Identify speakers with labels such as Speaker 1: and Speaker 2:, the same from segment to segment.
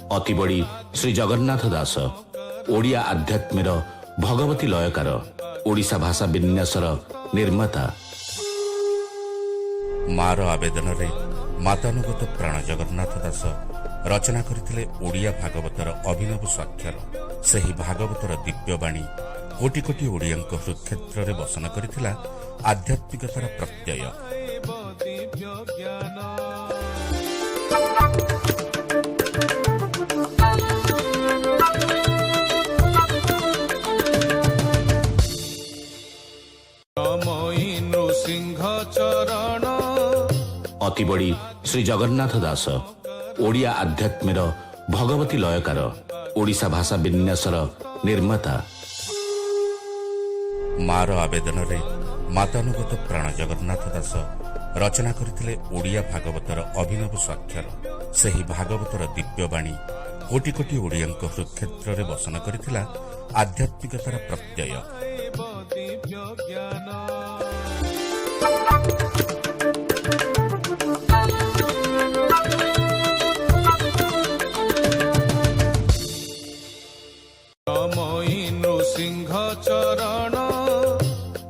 Speaker 1: अति बड़ी श्री जगन्नाथ दास ओडिया आध्यात्मेर भगवती लयकार ओडिशा भाषा विन्यासर निर्माता।
Speaker 2: मार आवेदन रे मातानुगत प्राण जगन्नाथ दास रचना करथिले ओडिया भागवतर अभिनव स्वाक्षर। सही भागवतर दिव्यवाणी कोटि कोटि ओडियांक हृदक्षेत्र रे बसन करथिला आध्यात्मिकतार प्रत्यय।
Speaker 1: अति बड़ी श्री जगन्नाथ दास ओडिया आध्यात्मेर भगवती लयकार ओडिशा भाषा विन्यासर निर्माता।
Speaker 2: मार आवेदन रे मातानुगत प्राण जगन्नाथ दास रचना करथिले ओडिया भागवतर अभिनव स्वाक्षर। सही भागवतर दिव्यवाणी कोटि कोटि ओडियांक हृदक्षेत्र रे बसन करथिला आध्यात्मिकतार प्रत्यय।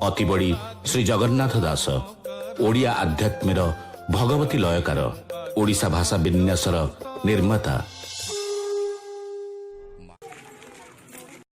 Speaker 1: अति बड़ी श्री जगन्नाथ दास ओडिया आध्यात्मेर भगवती लयकार ओडिशा भाषा विन्यासर निर्माता।